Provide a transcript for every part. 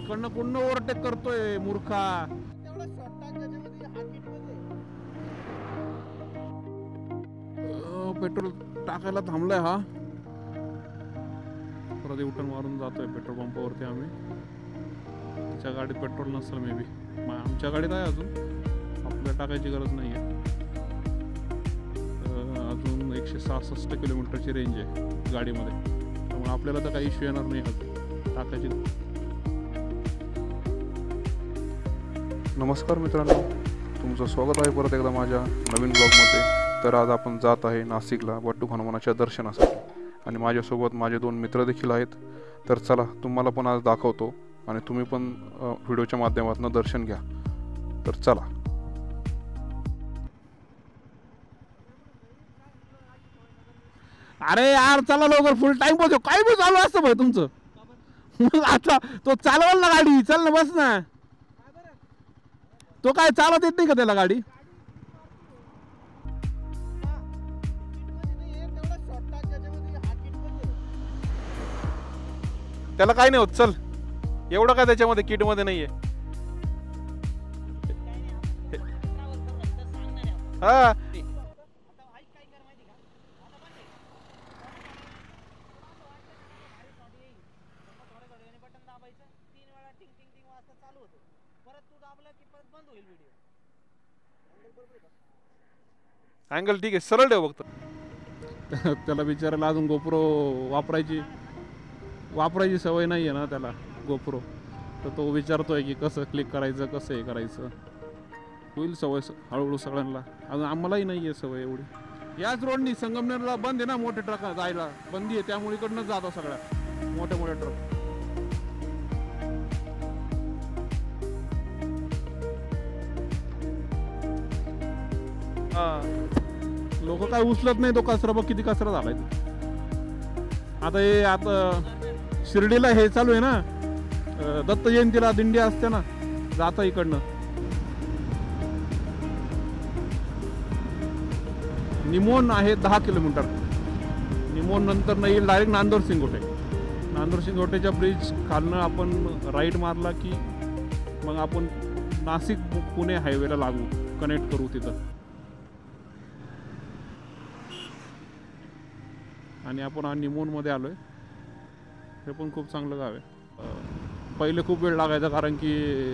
इकडनं कोण ओव्हरटेक करतोय मूर्खा. पेट्रोल टाकायला थांबलाय हा. परत युटर्न मारून जातोय पेट्रोल पंपावरती आम्ही. त्याच्या गाडीत पेट्रोल नसेल मे बी. आमच्या गाडीत आहे अजून, आपल्याला टाकायची गरज नाही आहे. अजून 166 किलोमीटरची रेंज आहे गाडीमध्ये, त्यामुळे आपल्याला तर काही इश्यू येणार नाही अजून टाकायची. नमस्कार मित्रांनो, तुमचं स्वागत आहे परत एकदा माझ्या नवीन ब्लॉगमध्ये. तर आज आपण जात आहे नाशिकला बट्टू हनुमानाच्या दर्शनासाठी आणि माझ्यासोबत माझे 2 मित्र देखील आहेत. तर चला तुम्हाला पण आज दाखवतो आणि तुम्ही पण व्हिडिओच्या माध्यमातून दर्शन घ्या. तर चला. अरे यार चला लवकर, फुल टाइम पोहोचो. काय बी चालू असतं भाई तुमचं. मग आता तो चालवल ना गाडी, चल ना बस ना. तो काय चालत येत नाही का त्याला गाडी? त्याला काय नाही होत, चल. एवढं काय त्याच्यामध्ये किट मध्ये नाहीये. हा अँगल ठीक आहे, सरळ ठेव फक्त. त्याला बिचारायला अजून गोप्रो वापरायची सवय नाही आहे ना त्याला गोप्रो. तर तो विचारतोय की कसं क्लिक करायचं, कसं हे करायचं. होईल सवय हळूहळू सगळ्यांना. अजून आम्हालाही नाही आहे सवय एवढी. याच रोडनी संगमनेरला बंद आहे ना, मोठे ट्रक जायला बंदी आहे, त्यामुळे इकडनंच जातो सगळ्या मोठे मोठे ट्रक. लोक काय उचलत नाही तो कचरा. बघ किती कचरा झालाय. आता शिर्डीला हे चालू आहे ना, दत्त जयंतीला दिंडी असते ना, जाता इकडनं. निमोन आहे 10 किलोमीटर. निमोन नंतर न येईल डायरेक्ट नांदूर सिंगोटे. नांदूर सिंगोटेच्या ब्रिज खालनं आपण राईट मारला की मग आपण नाशिक पुणे हायवेला लागू, कनेक्ट करू तिथं. आणि आपण निमोनमध्ये आलो आहे. हे पण खूप चांगलं गाव आहे. पहिले खूप वेळ लागायचा कारण की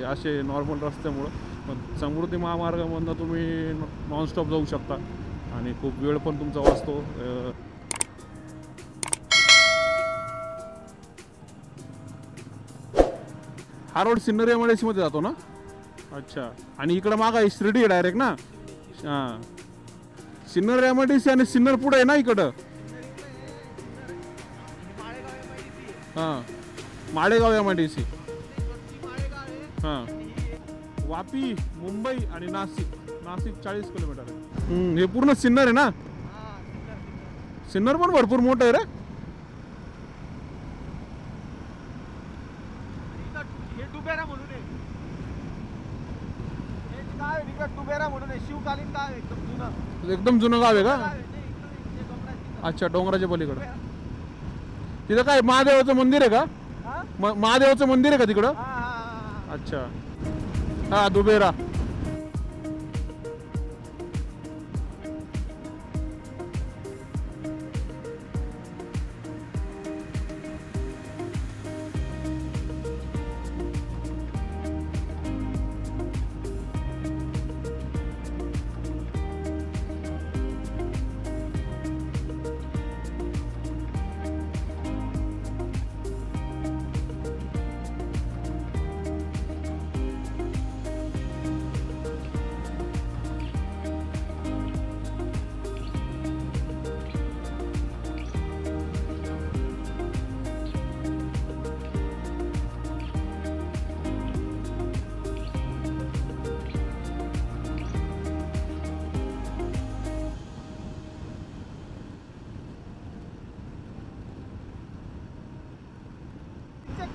असे नॉर्मल रस्त्यामुळं. पण समृद्धी महामार्गामधनं तुम्ही नॉनस्टॉप जाऊ शकता आणि खूप वेळ पण तुमचा वाचतो. हा रोड सिन्नर MIDC मध्ये जातो ना? अच्छा. आणि इकडं मागा शिर्डी डायरेक्ट ना? हां, सिन्नर MIDC आणि सिन्नर पुढे आहे ना इकडं. हां, माळेगाव MIDC. हां, वापी, मुंबई आणि नाशिक 40 किलोमीटर आहे. हे पूर्ण सिन्नर आहे ना? सिन्नर पण भरपूर मोठं आहे रे. शिवकालीन गाव एकदम जुनं गाव आहे का? अच्छा, डोंगराच्या पलीकडं. तिथं काय महादेवाचं मंदिर आहे का? महादेवाचं मंदिर आहे का तिकडं? अच्छा. हा, दुबेरा.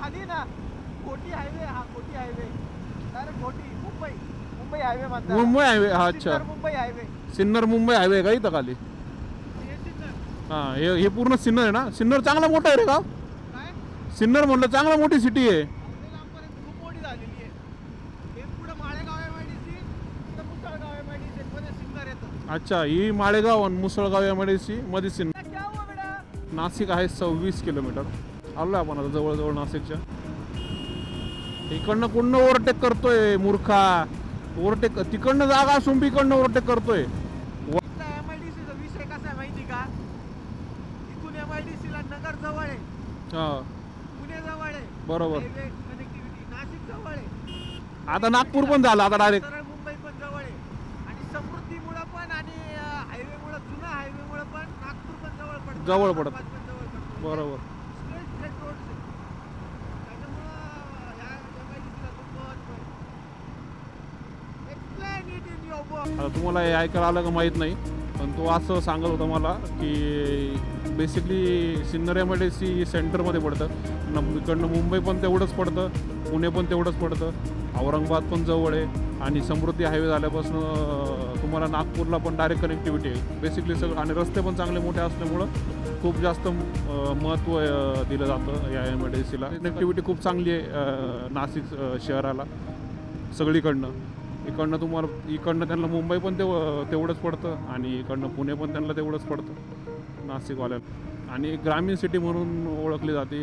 खाली ना कोटी हायवे. हा कोटी हायवे डायरेक्ट कोटी मुंबई हायवे म्हणतात. मुंबई हायवे. हा, अच्छा. मुंबई हायवे, सिन्नर मुंबई हायवे का इथं खाली? हां, हे पूर्ण सिन्नर आहे ना? सिन्नर चांगला मोठा आहे रे गाव. सिन्नर म्हणलं चांगला मोठी सिटी आहे. अच्छा, ही माळेगाव आणि मुसळगाव एमआयडीसी मध्येच आहे. क्या हुआ बेटा? नाशिक आहे 26 किलोमीटर. आलो आपण आता जवळजवळ नाशिकच्या. इकडनं कुठनं ओव्हरटेक करतोय मूर्खा. ओव्हरटेक तिकडनं जागा असून बी इकडनं ओव्हरटेक करतोय. एमआयडीसीचा विषय कसा आहे माहिती का? इथून एमआयडीसीला नगर जवळ आहे, हा पुणे जवळ आहे, बरोबर. हायवे कनेक्टिव्हिटी नाशिक जवळ आहे, आता नागपूर पण झालं आता डायरेक्ट. सरळ मुंबई पण जवळ आहे आणि समृद्धीमुळं पण आणि हायवेमुळं जुना हायवेमुळं पण नागपूर पण जवळ पडतं, जवळ पडतं. औरंगाबाद पण जवळ पडतं. बरोबर. स्ट्रेट रोड्स आहे. त्याच्यामुळं ह्या एमआयडीसीला खूप महत्त्व आहे. Explain it in your words. आता तुम्हाला हे ऐकायला आलं का माहीत नाही, पण तो असं सांगत होता मला की बेसिकली सिन्नर एमआयडीसी सेंटरमध्ये पडतं. इकडनं मुंबई पण तेवढंच पडतं, पुणे पण तेवढंच पडतं, औरंगाबाद पण जवळ आहे आणि समृद्धी हायवे झाल्यापासून तुम्हाला नागपूरला पण डायरेक्ट कनेक्टिव्हिटी आहे बेसिकली सगळं. आणि रस्ते पण चांगले मोठे असल्यामुळं खूप जास्त महत्त्व दिलं जातं या एमआयडीसीला. कनेक्टिव्हिटी खूप चांगली आहे नाशिक शहराला सगळीकडनं. इकडनं त्यांना मुंबई पण तेवढंच पडतं आणि इकडनं पुणे पण त्यांना तेवढंच पडतं नाशिकवाल्याला. आणि ग्रामीण सिटी म्हणून ओळखली जाते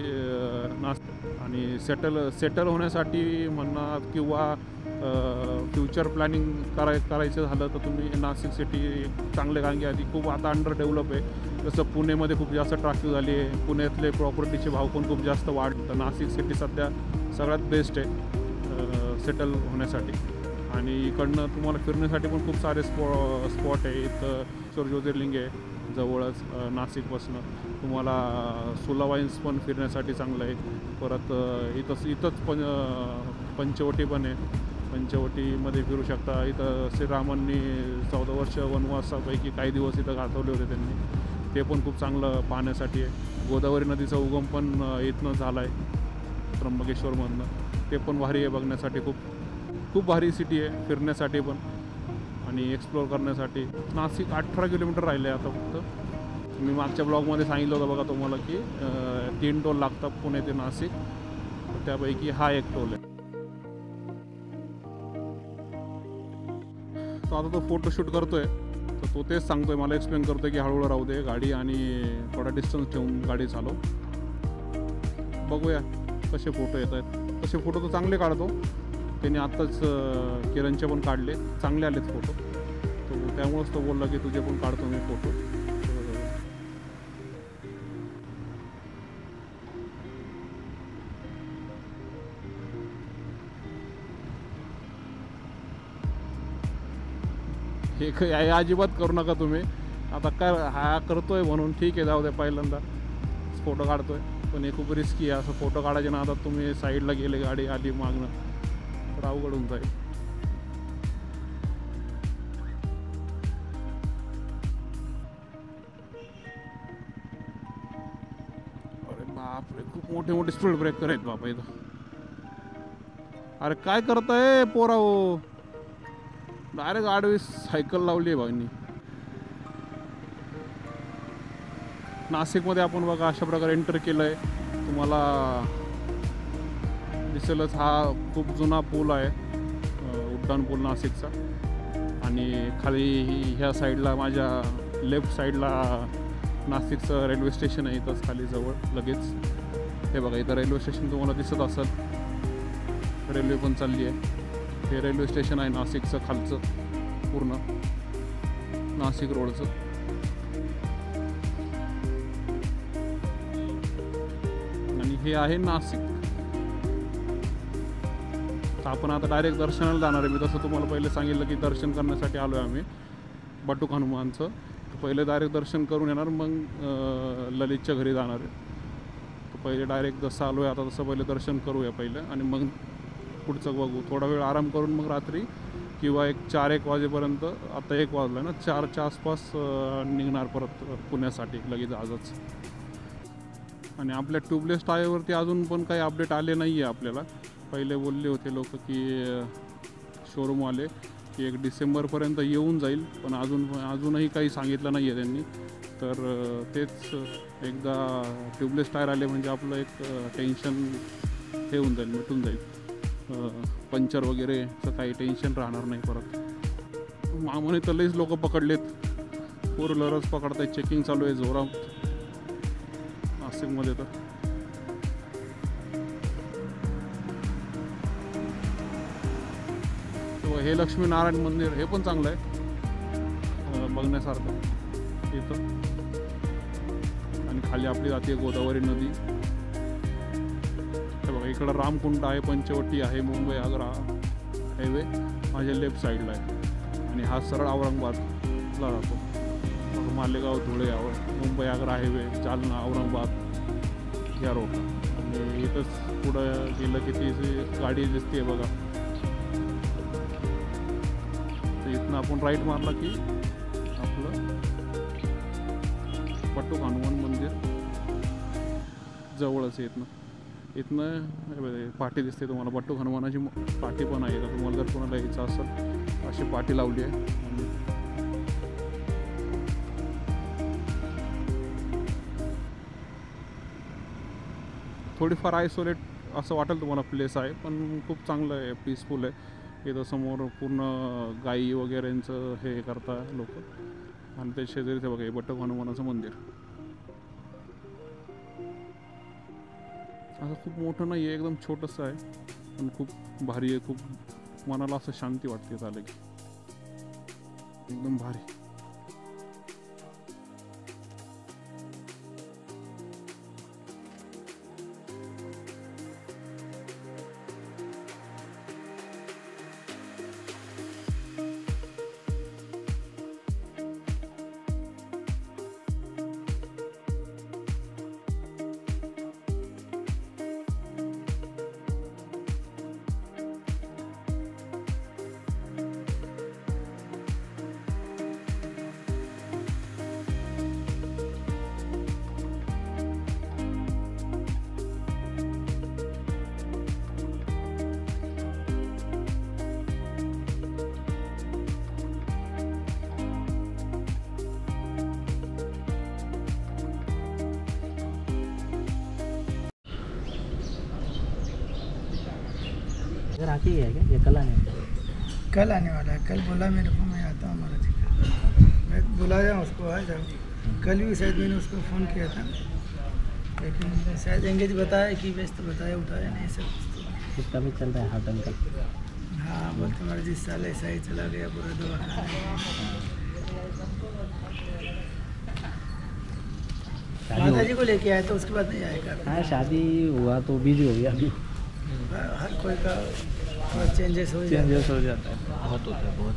नाशिक. आणि सेटल होण्यासाठी म्हणा किंवा फ्युचर प्लॅनिंग करायचं झालं तर तुम्ही नाशिक सिटी चांगले, कारण की आधी खूप आता अंडर डेव्हलप आहे. जसं पुणेमध्ये खूप जास्त ट्रॅफिक झाली आहे, पुण्यातले प्रॉपर्टीचे भाव पण खूप जास्त वाढतं. नाशिक सिटी सध्या सगळ्यात बेस्ट आहे सेटल होण्यासाठी. आणि इकडनं तुम्हाला फिरण्यासाठी पण खूप सारे स्पॉट आहे. इथं ज्योतिर्लिंग आहे जवळच नाशिकपासून. तुम्हाला सोला वाईन्स पण फिरण्यासाठी चांगलं आहे. परत इथंच पंचवटी पण आहे. पंचवटीमध्ये फिरू शकता. इथं श्रीरामांनी 14 वर्ष वनवासापैकी काही दिवस इथं घालवले होते त्यांनी. ते पण खूप चांगलं पाहण्यासाठी आहे. गोदावरी नदीचा उगम पण इथनं झाला आहे त्र्यंबकेश्वरमधनं. ते पण भारी आहे बघण्यासाठी. खूप भारी सिटी आहे फिरण्यासाठी पण आणि एक्सप्लोअर करण्यासाठी. नाशिक 18 किलोमीटर राहिले आता फक्त. मी मागच्या ब्लॉगमध्ये सांगितलं होतं बघा तुम्हाला की 3 टोल लागतात पुणे ते नाशिक, त्यापैकी हा एक टोल आहे. तो आता तो फोटोशूट करतोय तर तो तेच सांगतोय, मला एक्सप्लेन करतोय की हळूहळू राहू दे गाडी आणि थोडा डिस्टन्स ठेवून गाडी चालव. बघूया कसे फोटो येत आहेत. तसे फोटो तर चांगले काढतो त्यांनी. आत्ताच किरणचे पण काढले, चांगले आलेत फोटो. तो त्यामुळंच तो बोलला की तुझे पण काढतो मी फोटो. हे काही अजिबात करू नका तुम्ही. आता काय हा करतोय म्हणून ठीक आहे, जाऊ दे, पहिल्यांदा फोटो काढतोय. पण हे खूप रिस्की आहे. असं फोटो काढायच्या ना आता तुम्ही साईडला गेले, गाडी आली मागणं तर अवघड होऊन जाईल. अरे बापरे, खूप मोठे मोठे स्पीड ब्रेकर आहेत बापा इथं. अरे काय करताय पोरा हो, डायरेक्ट आडवी सायकल लावली आहे भाईंनी. नाशिकमध्ये आपण बघा अशा प्रकारे एंटर केलं आहे. तुम्हाला दिसेलच हा खूप जुना पूल आहे, उड्डाण पूल नाशिकचा. आणि खाली ह्या साईडला माझ्या लेफ्ट साईडला नाशिकचं रेल्वे स्टेशन आहे. इथंच खाली जवळ लगेच हे बघा, इथं रेल्वे स्टेशन तुम्हाला दिसत असेल. रेल्वे पण चालली आहे. हे रेल्वे स्टेशन आहे नाशिकचं खालचं पूर्ण नाशिक रोडचं. आणि हे आहे नाशिक. आपण आता डायरेक्ट दर्शनाला जाणार आहे. मी तसं तुम्हाला पहिले सांगितलं की दर्शन करण्यासाठी आलो आहे आम्ही बटूक हनुमानचं. पहिले डायरेक्ट दर्शन करून येणार, मग ललितच्या घरी जाणार आहे. तर पहिले डायरेक्ट जसं आलो आहे आता तसं पहिले दर्शन करूया पहिलं आणि मग पुढचं बघू. थोडा वेळ आराम करून मग रात्री किंवा 4-1 वाजेपर्यंत, आता 1 वाजला ना, 4च्या आसपास निघणार परत पुण्यासाठी लगेच आजच. आणि आपल्या ट्यूबलेस टायरवरती अजून पण काही अपडेट आले नाही आहे आपल्याला. पहिले बोलले होते लोक की शोरूमवाले की 1 डिसेंबरपर्यंत येऊन जाईल, पण अजूनही काही सांगितलं नाही आहे त्यांनी. तर तेच एकदा ट्यूबलेस टायर आले म्हणजे आपलं एक टेन्शन हे होऊन जाईल, मिटून जाईल. पंचर वगैरेचं काही टेन्शन राहणार नाही परत. मामाने तर लईच लोक पकडलेत, 4 व्हीलरच पकडतायत, चेकिंग चालू आहे जोरात नाशिकमध्ये. तर हे लक्ष्मीनारायण मंदिर हे पण चांगलं आहे बघण्यासारखं इथं. आणि खाली आपली जाते गोदावरी नदी. हे बघा इकडं रामकुंड आहे, पंचवटी आहे, मुंबई आग्रा हायवे माझ्या लेफ्ट साईडला आहे. आणि हा सरळ औरंगाबादला राहतो. मालेगाव धुळे मुंबई आग्रा हायवे, जालना औरंगाबाद या रोडला. आणि इथंच पुढं गेलं की ती गाडी दिसते बघा. इथनं आपण राईट मारला की आपलं पट्टूक हनुमान मंदिर जवळच आहे. इथनं पाटी दिसते तुम्हाला, पट्टूक हनुमानाची पाटी पण आहे. तर तुम्हाला जर कोणाला यायचं असेल अशी पाटी लावली आहे. थोडीफार आयसोलेट असं वाटेल तुम्हाला प्लेस आहे, पण खूप चांगलं आहे, पीसफुल आहे. इथं समोर पूर्ण गाई वगैरेंचं हे करता लोक. आणि ते शेजारी ते बघा पट्टूक हनुमानाचं मंदिर. असं खूप मोठं नाही आहे, एकदम छोटंसं आहे, पण खूप भारी आहे. खूप मनाला असं शांती वाटते इथं आलं की, एकदम भारी. इधर आके ही है क्या, ये कल आने कल आने वाला है। कल बोला मेरे को मैं आता हूँ हमारा जिक्र, मैं बुलाया उसको आ जाओ। कल भी शायद मैंने उसको फ़ोन किया था, लेकिन शायद एंगेज बताया कि व्यस्त बताया, उठाया नहीं सब। इसका भी चल रहा है हार्ट का। हाँ बोलते हमारे जिस साल ऐसा ही चला गया पूरा दवा। माता जी को लेके आया तो उसके बाद नहीं आएगा। हाँ शादी हुआ तो बिजी हो गया अभी। हर कोई का चेंजेस हो जाता है, बहुत होता है बहुत।